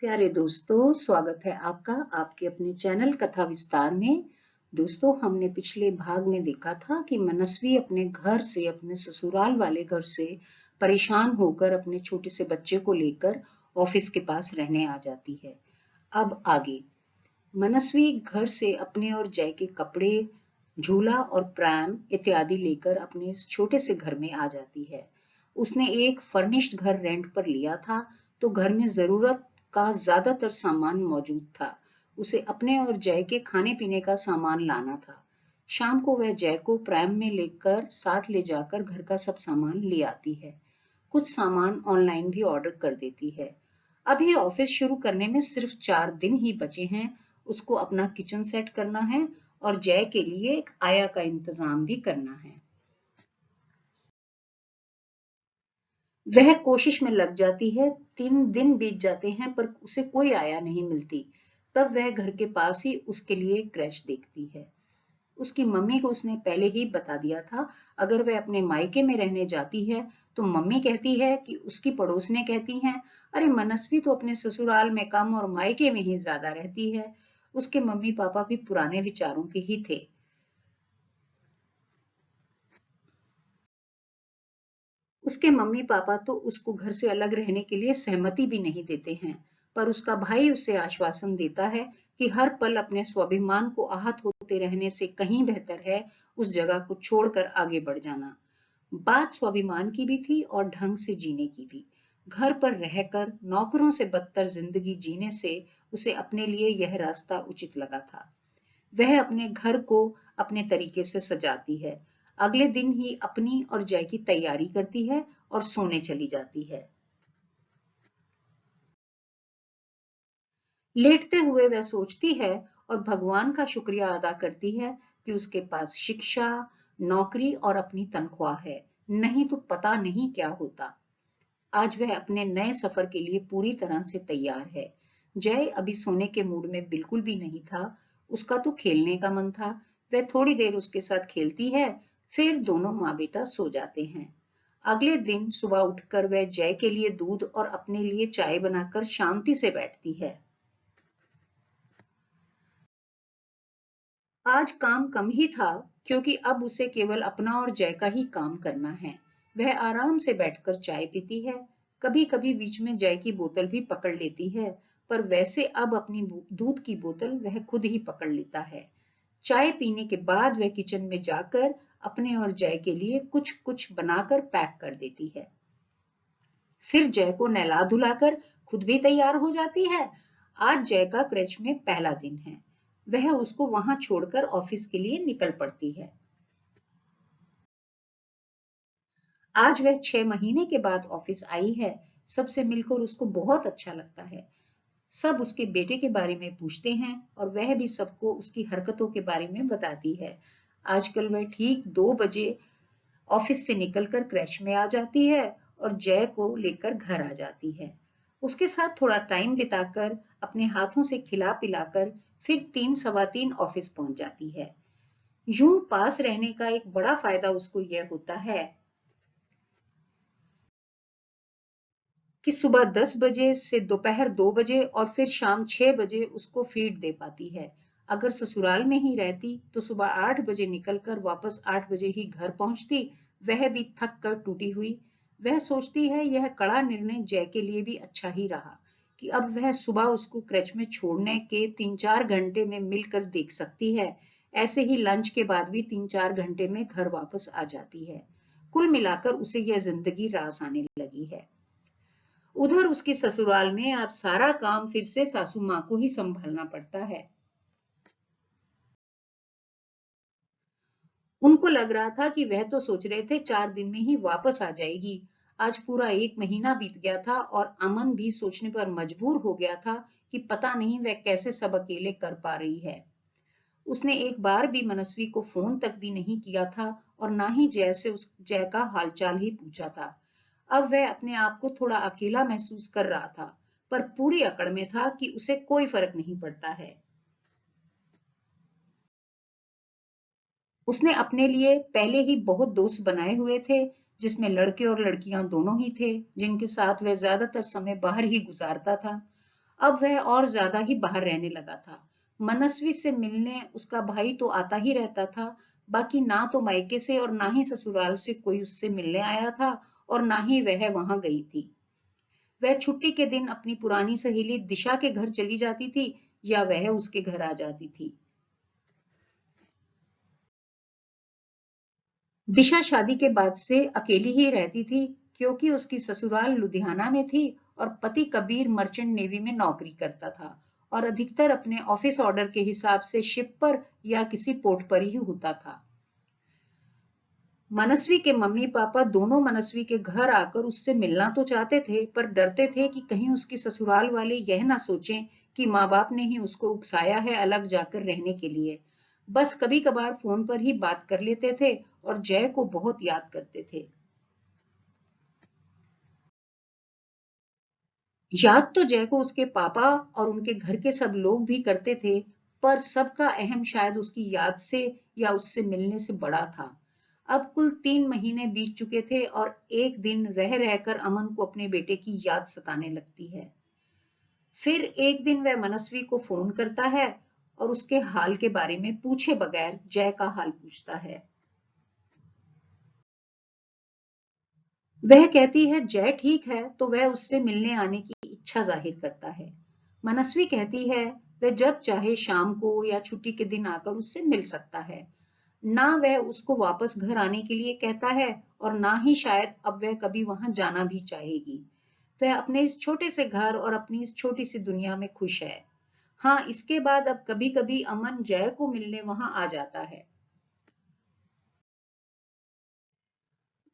प्यारे दोस्तों, स्वागत है आपका आपके अपने चैनल कथा विस्तार में। दोस्तों, हमने पिछले भाग में देखा था कि मनस्वी अपने घर से, अपने ससुराल वाले घर से परेशान होकर अपने छोटे से बच्चे को लेकर ऑफिस के पास रहने आ जाती है। अब आगे मनस्वी घर से अपने और जय के कपड़े, झूला और प्रैम इत्यादि लेकर अपने इस छोटे से घर में आ जाती है। उसने एक फर्निश्ड घर रेंट पर लिया था, तो घर में जरूरत का ज्यादातर सामान मौजूद था। उसे अपने और जय के खाने पीने का सामान लाना था। शाम को वह जय को प्रैम में लेकर साथ ले जाकर घर का सब सामान ले आती है। कुछ सामान ऑनलाइन भी ऑर्डर कर देती है। अभी ऑफिस शुरू करने में सिर्फ 4 दिन ही बचे हैं। उसको अपना किचन सेट करना है और जय के लिए एक आया का इंतजाम भी करना है। वह कोशिश में लग जाती है। 3 दिन बीत जाते हैं पर उसे कोई आया नहीं मिलती। तब वह घर के पास ही उसके लिए क्रैच देखती है। उसकी मम्मी को उसने पहले ही बता दिया था, अगर वह अपने मायके में रहने जाती है तो मम्मी कहती है कि उसकी पड़ोसनें कहती हैं, अरे मनस्वी तो अपने ससुराल में कम और मायके में ही ज्यादा रहती है। उसके मम्मी पापा भी पुराने विचारों के ही थे। उसके मम्मी पापा तो उसको घर से अलग रहने के लिए सहमति भी नहीं देते हैं, पर उसका भाई उसे आश्वासन देता है कि हर पल अपने स्वाभिमान को आहत होते रहने से कहीं बेहतर है उस जगह को छोड़कर आगे बढ़ जाना। बात स्वाभिमान की भी थी और ढंग से जीने की भी। घर पर रहकर नौकरों से बदतर जिंदगी जीने से उसे अपने लिए यह रास्ता उचित लगा था। वह अपने घर को अपने तरीके से सजाती है। अगले दिन ही अपनी और जय की तैयारी करती है और सोने चली जाती है। लेटते हुए वह सोचती है और भगवान का शुक्रिया अदा करती है कि उसके पास शिक्षा, नौकरी और अपनी तनख्वाह है, नहीं तो पता नहीं क्या होता। आज वह अपने नए सफर के लिए पूरी तरह से तैयार है। जय अभी सोने के मूड में बिल्कुल भी नहीं था। उसका तो खेलने का मन था। वह थोड़ी देर उसके साथ खेलती है, फिर दोनों माँ बेटा सो जाते हैं। अगले दिन सुबह उठकर वह जय के लिए दूध और अपने लिए चाय बनाकर शांति से बैठती है। आज काम कम ही था, क्योंकि अब उसे केवल अपना और जय का ही काम करना है। वह आराम से बैठकर चाय पीती है। कभी कभी बीच में जय की बोतल भी पकड़ लेती है, पर वैसे अब अपनी दूध की बोतल वह खुद ही पकड़ लेता है। चाय पीने के बाद वह किचन में जाकर अपने और जय के लिए कुछ कुछ बनाकर पैक कर देती है। फिर जय को नहला धुलाकर खुद भी तैयार हो जाती है। आज जय का क्रच में पहला दिन है। वह उसको वहां छोड़कर ऑफिस के लिए निकल पड़ती है। आज वह 6 महीने के बाद ऑफिस आई है। सबसे मिलकर उसको बहुत अच्छा लगता है। सब उसके बेटे के बारे में पूछते हैं और वह भी सबको उसकी हरकतों के बारे में बताती है। आजकल वह ठीक 2 बजे ऑफिस से निकलकर क्रैच में आ जाती है और जय को लेकर घर आ जाती है। उसके साथ थोड़ा टाइम बिताकर अपने हाथों से खिला पिलाकर फिर 3 सवा 3 ऑफिस पहुंच जाती है। यूं पास रहने का एक बड़ा फायदा उसको यह होता है कि सुबह 10 बजे से दोपहर 2 बजे और फिर शाम 6 बजे उसको फीड दे पाती है। अगर ससुराल में ही रहती तो सुबह 8 बजे निकलकर वापस 8 बजे ही घर पहुंचती, वह भी थक कर टूटी हुई। वह सोचती है यह कड़ा निर्णय जय के लिए भी अच्छा ही रहा कि अब वह सुबह उसको क्रच में छोड़ने के 3-4 घंटे में मिलकर देख सकती है। ऐसे ही लंच के बाद भी 3-4 घंटे में घर वापस आ जाती है। कुल मिलाकर उसे यह जिंदगी रास आने लगी है। उधर उसके ससुराल में अब सारा काम फिर से सासू माँ को ही संभालना पड़ता है। उनको लग रहा था कि वह तो सोच रहे थे 4 दिन में ही वापस आ जाएगी। आज पूरा 1 महीना बीत गया था और अमन भी सोचने पर मजबूर हो गया था कि पता नहीं वह कैसे सब अकेले कर पा रही है। उसने एक बार भी मनस्वी को फोन तक भी नहीं किया था और ना ही जय से उस जय का हालचाल ही पूछा था। अब वह अपने आप को थोड़ा अकेला महसूस कर रहा था, पर पूरी अकड़ में था कि उसे कोई फर्क नहीं पड़ता है। उसने अपने लिए पहले ही बहुत दोस्त बनाए हुए थे, जिसमें लड़के और लड़कियां दोनों ही थे, जिनके साथ वह ज्यादातर समय बाहर ही गुजारता था। अब वह और ज्यादा ही बाहर रहने लगा था। मनस्वी से मिलने उसका भाई तो आता ही रहता था, बाकी ना तो मायके से और ना ही ससुराल से कोई उससे मिलने आया था और ना ही वह वहां गई थी। वह छुट्टी के दिन अपनी पुरानी सहेली दिशा के घर चली जाती थी या वह उसके घर आ जाती थी। दिशा शादी के बाद से अकेली ही रहती थी, क्योंकि उसकी ससुराल लुधियाना में थी और पति कबीर मर्चेंट नेवी में नौकरी करता था और अधिकतर अपने ऑफिस ऑर्डर के हिसाब से शिप पर या किसी पोर्ट पर ही होता था। मनस्वी के मम्मी पापा दोनों मनस्वी के घर आकर उससे मिलना तो चाहते थे, पर डरते थे कि कहीं उसकी ससुराल वाले यह ना सोचें कि माँ बाप ने ही उसको उकसाया है अलग जाकर रहने के लिए। बस कभी कभार फोन पर ही बात कर लेते थे और जय को बहुत याद करते थे। याद तो जय को उसके पापा और उनके घर के सब लोग भी करते थे, पर सबका अहम शायद उसकी याद से या उससे मिलने से बड़ा था। अब कुल 3 महीने बीत चुके थे और एक दिन रह रहकर अमन को अपने बेटे की याद सताने लगती है। फिर एक दिन वह मनस्वी को फोन करता है और उसके हाल के बारे में पूछे बगैर जय का हाल पूछता है। वह कहती है जय ठीक है, तो वह उससे मिलने आने की इच्छा जाहिर करता है। मनस्वी कहती है वह जब चाहे शाम को या छुट्टी के दिन आकर उससे मिल सकता है। ना वह उसको वापस घर आने के लिए कहता है और ना ही शायद अब वह कभी वहां जाना भी चाहेगी। वह अपने इस छोटे से घर और अपनी इस छोटी सी दुनिया में खुश है। हाँ, इसके बाद अब कभी कभी अमन जय को मिलने वहां आ जाता है,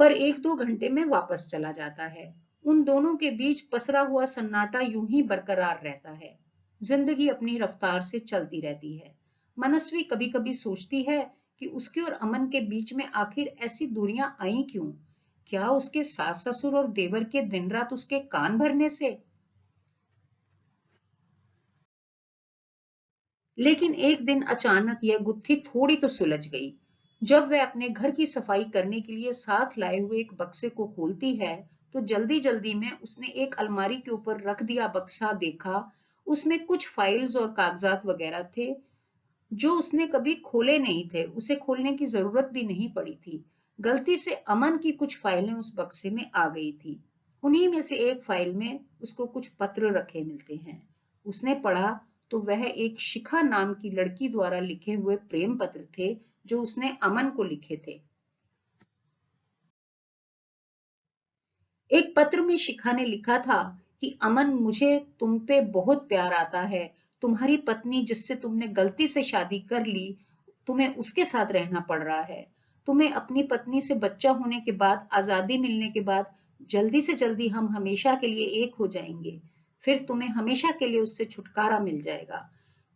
पर 1-2 घंटे में वापस चला जाता है। उन दोनों के बीच पसरा हुआ सन्नाटा यूं ही बरकरार रहता है। जिंदगी अपनी रफ्तार से चलती रहती है। मनस्वी कभी कभी सोचती है कि उसके और अमन के बीच में आखिर ऐसी दूरियां आई क्यों? क्या उसके सास ससुर और देवर के दिन रात उसके कान भरने से? लेकिन एक दिन अचानक यह गुत्थी थोड़ी तो सुलझ गई। जब वह अपने घर की सफाई करने के लिए साथ लाए हुए एक बक्से को खोलती है, तो जल्दी जल्दी में उसने एक अलमारी के ऊपर रख दिया बक्सा देखा। उसमें कुछ फाइल्स और कागजात वगैरह थे जो उसने कभी खोले नहीं थे, उसे खोलने की जरूरत भी नहीं पड़ी थी। गलती से अमन की कुछ फाइलें उस बक्से में आ गई थी। उन्हीं में से एक फाइल में उसको कुछ पत्र रखे मिलते हैं। उसने पढ़ा तो वह एक शिखा नाम की लड़की द्वारा लिखे हुए प्रेम पत्र थे जो उसने अमन को लिखे थे। एक पत्र में शिखा ने लिखा था कि अमन, मुझे तुम पे बहुत प्यार आता है। तुम्हारी पत्नी जिससे तुमने गलती से शादी कर ली, तुम्हें उसके साथ रहना पड़ रहा है। तुम्हें अपनी पत्नी से बच्चा होने के बाद, आजादी मिलने के बाद, जल्दी से जल्दी हम हमेशा के लिए एक हो जाएंगे। फिर तुम्हें हमेशा के लिए उससे छुटकारा मिल जाएगा।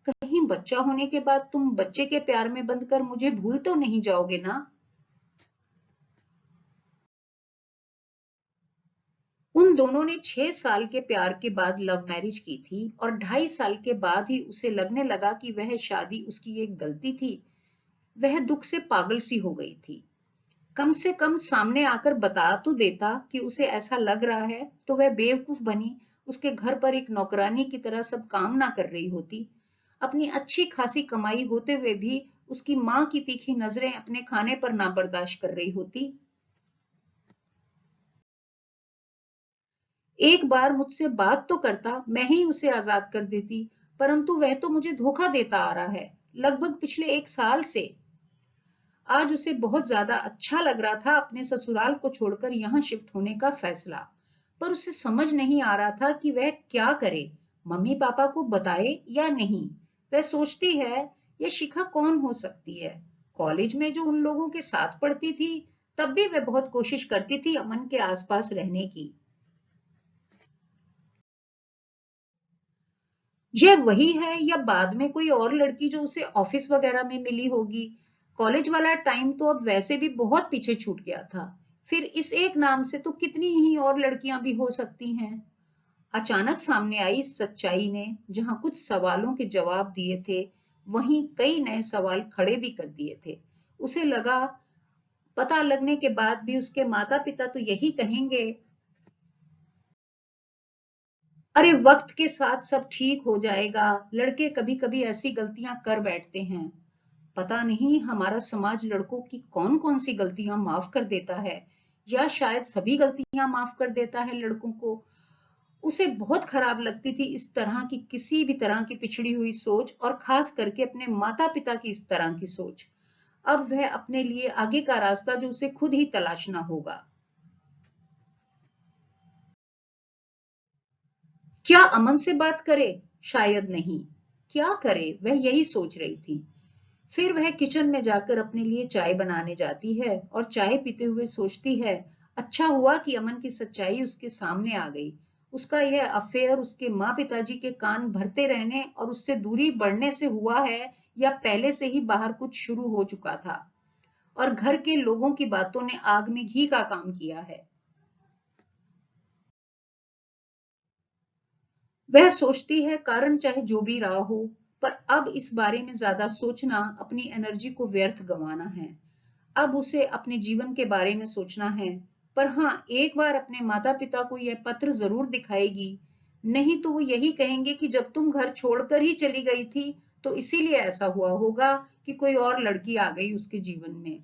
कहीं बच्चा होने के बाद तुम बच्चे के प्यार में बंधकर मुझे भूल तो नहीं जाओगे ना? उन दोनों ने 6 साल के प्यार के बाद लव मैरिज की थी और 2.5 साल के बाद ही उसे लगने लगा कि वह शादी उसकी एक गलती थी। वह दुख से पागल सी हो गई थी। कम से कम सामने आकर बता तो देता कि उसे ऐसा लग रहा है, तो वह बेवकूफ बनी उसके घर पर एक नौकरानी की तरह सब काम ना कर रही होती। अपनी अच्छी खासी कमाई होते हुए भी उसकी माँ की तीखी नजरें अपने खाने पर ना बर्दाश्त कर रही होती। एक बार मुझसे बात तो करता, मैं ही उसे आजाद कर देती, परंतु वह तो मुझे धोखा देता आ रहा है, लगभग पिछले 1 साल से। आज उसे बहुत ज्यादा अच्छा लग रहा था अपने ससुराल को छोड़कर यहाँ शिफ्ट होने का फैसला, पर उसे समझ नहीं आ रहा था कि वह क्या करे, मम्मी पापा को बताए या नहीं। वह सोचती है ये शिखा कौन हो सकती है? कॉलेज में जो उन लोगों के साथ पढ़ती थी, तब भी वह बहुत कोशिश करती थी अमन के आसपास रहने की। यह वही है या बाद में कोई और लड़की जो उसे ऑफिस वगैरह में मिली होगी? कॉलेज वाला टाइम तो अब वैसे भी बहुत पीछे छूट गया था। फिर इस एक नाम से तो कितनी ही और लड़कियां भी हो सकती हैं। अचानक सामने आई सच्चाई ने जहां कुछ सवालों के जवाब दिए थे, वहीं कई नए सवाल खड़े भी कर दिए थे। उसे लगा पता लगने के बाद भी उसके माता पिता तो यही कहेंगे। अरे वक्त के साथ सब ठीक हो जाएगा। लड़के कभी कभी ऐसी गलतियां कर बैठते हैं। पता नहीं हमारा समाज लड़कों की कौन कौन सी गलतियां माफ कर देता है, या शायद सभी गलतियां माफ कर देता है लड़कों को। उसे बहुत खराब लगती थी इस तरह की किसी भी तरह की पिछड़ी हुई सोच, और खास करके अपने माता पिता की इस तरह की सोच। अब वह अपने लिए आगे का रास्ता जो उसे खुद ही तलाशना होगा। क्या अमन से बात करे? शायद नहीं। क्या करे, वह यही सोच रही थी। फिर वह किचन में जाकर अपने लिए चाय बनाने जाती है और चाय पीते हुए सोचती है, अच्छा हुआ कि अमन की सच्चाई उसके सामने आ गई। उसका यह अफेयर उसके माँ पिताजी के कान भरते रहने और उससे दूरी बढ़ने से हुआ है, या पहले से ही बाहर कुछ शुरू हो चुका था और घर के लोगों की बातों ने आग में घी का काम किया है। वह सोचती है कारण चाहे जो भी रहा हो, पर अब इस बारे में ज्यादा सोचना अपनी एनर्जी को व्यर्थ गंवाना है। अब उसे अपने जीवन के बारे में सोचना है। पर हाँ, एक बार अपने माता पिता को यह पत्र जरूर दिखाएगी। नहीं तो वो यही कहेंगे कि जब तुम घर छोड़कर ही चली गई थी तो इसीलिए ऐसा हुआ होगा कि कोई और लड़की आ गई उसके जीवन में।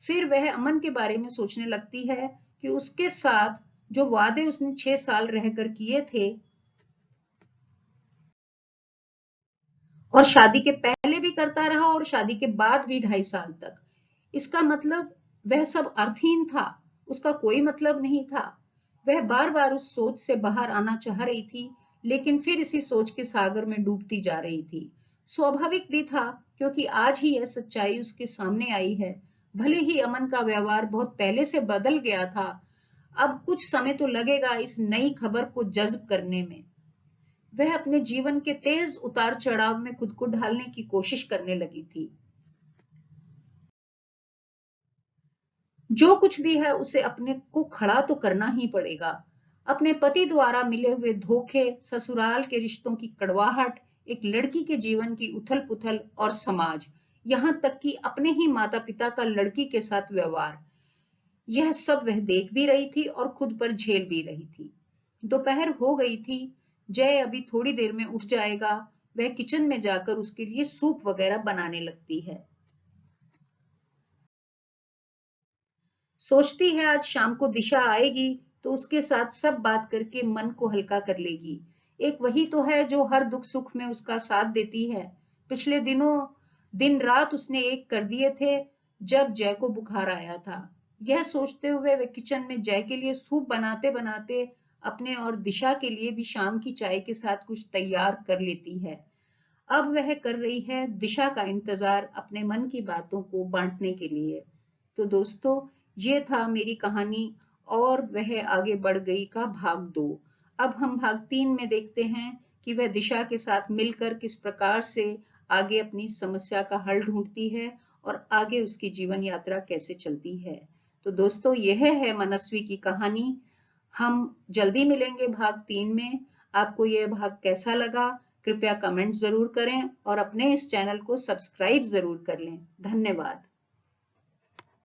फिर वह अमन के बारे में सोचने लगती है कि उसके साथ जो वादे उसने 6 साल रहकर किए थे, और शादी के पहले भी करता रहा और शादी के बाद भी 2.5 साल तक, इसका मतलब वह सब अर्थहीन था। उसका कोई मतलब नहीं था। वह बार बार उस सोच से बाहर आना चाह रही थी, लेकिन फिर इसी सोच के सागर में डूबती जा रही थी। स्वाभाविक भी था, क्योंकि आज ही यह सच्चाई उसके सामने आई है। भले ही अमन का व्यवहार बहुत पहले से बदल गया था, अब कुछ समय तो लगेगा इस नई खबर को जज्ब करने में। वह अपने जीवन के तेज उतार चढ़ाव में खुद को ढालने की कोशिश करने लगी थी। जो कुछ भी है उसे अपने को खड़ा तो करना ही पड़ेगा। अपने पति द्वारा मिले हुए धोखे, ससुराल के रिश्तों की कड़वाहट, एक लड़की के जीवन की उथल पुथल, और समाज, यहाँ तक कि अपने ही माता पिता का लड़की के साथ व्यवहार, यह सब वह देख भी रही थी और खुद पर झेल भी रही थी। दोपहर हो गई थी। जय अभी थोड़ी देर में उठ जाएगा। वह किचन में जाकर उसके लिए सूप वगैरह बनाने लगती है। सोचती है आज शाम को दिशा आएगी तो उसके साथ सब बात करके मन को हल्का कर लेगी। एक वही तो है जो हर दुख सुख में उसका साथ देती है। पिछले दिनों दिन रात उसने एक कर दिए थे जब जय को बुखार आया था। यह सोचते हुए वे किचन में जय के लिए सूप बनाते बनाते अपने और दिशा के लिए भी शाम की चाय के साथ कुछ तैयार कर लेती है। अब वह कर रही है दिशा का इंतजार अपने मन की बातों को बांटने के लिए। तो दोस्तों, ये था मेरी कहानी और वह आगे बढ़ गई का भाग 2। अब हम भाग 3 में देखते हैं कि वह दिशा के साथ मिलकर किस प्रकार से आगे अपनी समस्या का हल ढूंढती है और आगे उसकी जीवन यात्रा कैसे चलती है। तो दोस्तों, यह है मनस्वी की कहानी। हम जल्दी मिलेंगे भाग 3 में। आपको यह भाग कैसा लगा, कृपया कमेंट जरूर करें और अपने इस चैनल को सब्सक्राइब जरूर कर लें। धन्यवाद।